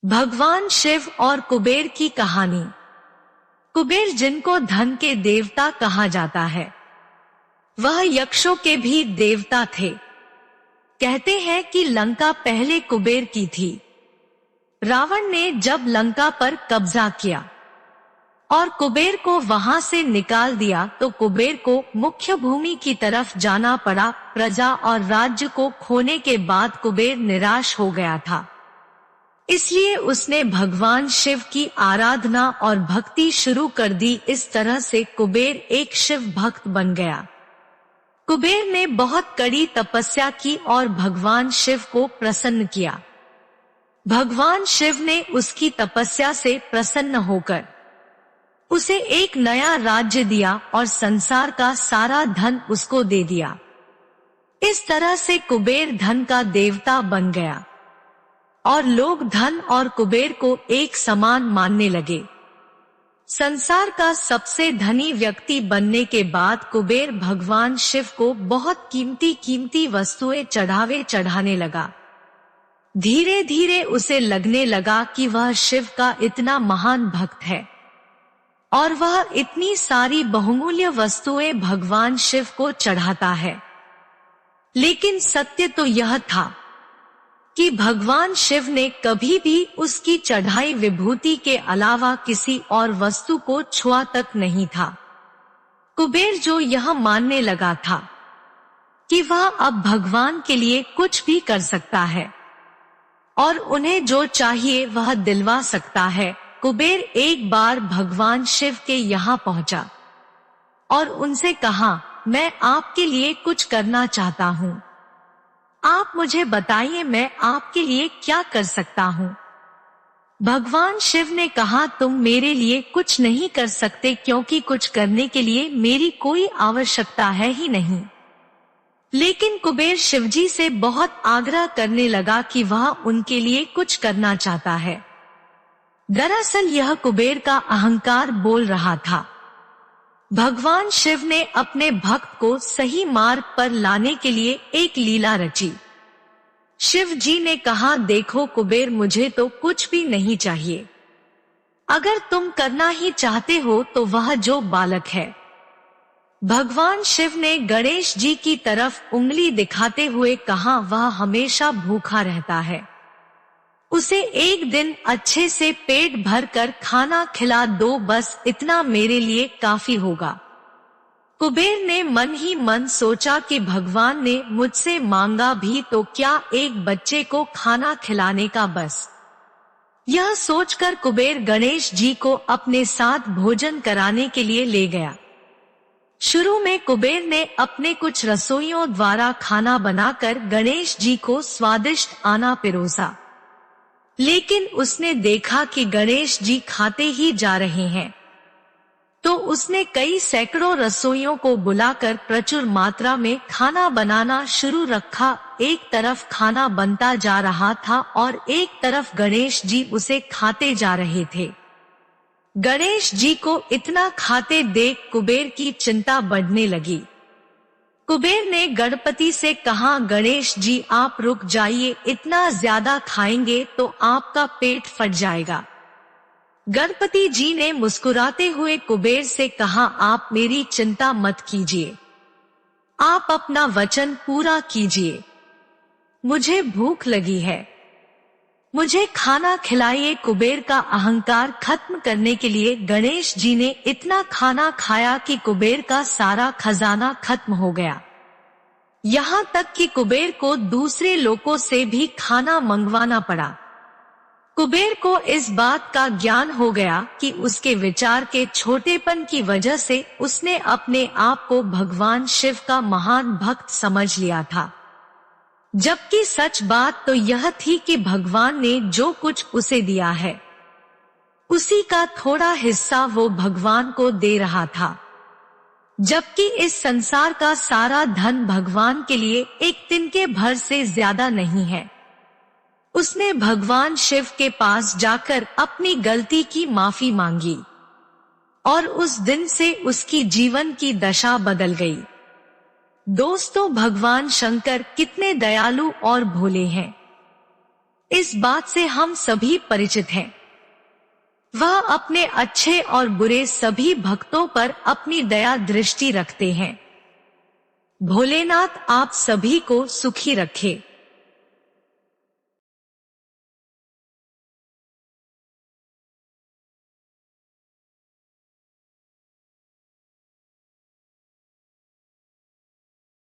भगवान शिव और कुबेर की कहानी। कुबेर, जिनको धन के देवता कहा जाता है, वह यक्षों के भी देवता थे। कहते हैं कि लंका पहले कुबेर की थी। रावण ने जब लंका पर कब्जा किया और कुबेर को वहां से निकाल दिया तो कुबेर को मुख्य भूमि की तरफ जाना पड़ा। प्रजा और राज्य को खोने के बाद कुबेर निराश हो गया था, इसलिए उसने भगवान शिव की आराधना और भक्ति शुरू कर दी। इस तरह से कुबेर एक शिव भक्त बन गया। कुबेर ने बहुत कड़ी तपस्या की और भगवान शिव को प्रसन्न किया। भगवान शिव ने उसकी तपस्या से प्रसन्न होकर उसे एक नया राज्य दिया और संसार का सारा धन उसको दे दिया। इस तरह से कुबेर धन का देवता बन गया और लोग धन और कुबेर को एक समान मानने लगे। संसार का सबसे धनी व्यक्ति बनने के बाद कुबेर भगवान शिव को बहुत कीमती वस्तुएं चढ़ाने लगा। धीरे धीरे उसे लगने लगा कि वह शिव का इतना महान भक्त है और वह इतनी सारी बहुमूल्य वस्तुएं भगवान शिव को चढ़ाता है। लेकिन सत्य तो यह था कि भगवान शिव ने कभी भी उसकी चढ़ाई विभूति के अलावा किसी और वस्तु को छुआ तक नहीं था। कुबेर जो यह मानने लगा था कि वह अब भगवान के लिए कुछ भी कर सकता है और उन्हें जो चाहिए वह दिलवा सकता है, कुबेर एक बार भगवान शिव के यहाँ पहुंचा और उनसे कहा, मैं आपके लिए कुछ करना चाहता हूँ। आप मुझे बताइए मैं आपके लिए क्या कर सकता हूँ। भगवान शिव ने कहा, तुम मेरे लिए कुछ नहीं कर सकते क्योंकि कुछ करने के लिए मेरी कोई आवश्यकता है ही नहीं। लेकिन कुबेर शिवजी से बहुत आग्रह करने लगा कि वह उनके लिए कुछ करना चाहता है। दरअसल यह कुबेर का अहंकार बोल रहा था। भगवान शिव ने अपने भक्त को सही मार्ग पर लाने के लिए एक लीला रची। शिव जी ने कहा, देखो कुबेर, मुझे तो कुछ भी नहीं चाहिए। अगर तुम करना ही चाहते हो तो वह जो बालक है। भगवान शिव ने गणेश जी की तरफ उंगली दिखाते हुए कहा, वह हमेशा भूखा रहता है, उसे एक दिन अच्छे से पेट भर कर खाना खिला दो, बस इतना मेरे लिए काफी होगा। कुबेर ने मन ही मन सोचा कि भगवान ने मुझसे मांगा भी तो क्या एक बच्चे को खाना खिलाने का बस। यह सोचकर कुबेर गणेश जी को अपने साथ भोजन कराने के लिए ले गया। शुरू में कुबेर ने अपने कुछ रसोइयों द्वारा खाना बनाकर गणेश जी को स्वादिष्ट आना पिरोसा, लेकिन उसने देखा कि गणेश जी खाते ही जा रहे हैं, तो उसने कई सैकड़ों रसोइयों को बुलाकर प्रचुर मात्रा में खाना बनाना शुरू रखा। एक तरफ खाना बनता जा रहा था और एक तरफ गणेश जी उसे खाते जा रहे थे। गणेश जी को इतना खाते देख कुबेर की चिंता बढ़ने लगी। कुबेर ने गणपति से कहा, गणेश जी आप रुक जाइए, इतना ज्यादा खाएंगे तो आपका पेट फट जाएगा। गणपति जी ने मुस्कुराते हुए कुबेर से कहा, आप मेरी चिंता मत कीजिए, आप अपना वचन पूरा कीजिए। मुझे भूख लगी है, मुझे खाना खिलाइए। कुबेर का अहंकार खत्म करने के लिए गणेश जी ने इतना खाना खाया कि कुबेर का सारा खजाना खत्म हो गया। यहाँ तक कि कुबेर को दूसरे लोगों से भी खाना मंगवाना पड़ा। कुबेर को इस बात का ज्ञान हो गया कि उसके विचार के छोटेपन की वजह से उसने अपने आप को भगवान शिव का महान भक्त समझ लिया था, जबकि सच बात तो यह थी कि भगवान ने जो कुछ उसे दिया है उसी का थोड़ा हिस्सा वो भगवान को दे रहा था, जबकि इस संसार का सारा धन भगवान के लिए एक तिनके भर से ज्यादा नहीं है। उसने भगवान शिव के पास जाकर अपनी गलती की माफी मांगी और उस दिन से उसकी जीवन की दशा बदल गई। दोस्तों, भगवान शंकर कितने दयालु और भोले हैं। इस बात से हम सभी परिचित हैं। वह अपने अच्छे और बुरे सभी भक्तों पर अपनी दया दृष्टि रखते हैं। भोलेनाथ आप सभी को सुखी रखे।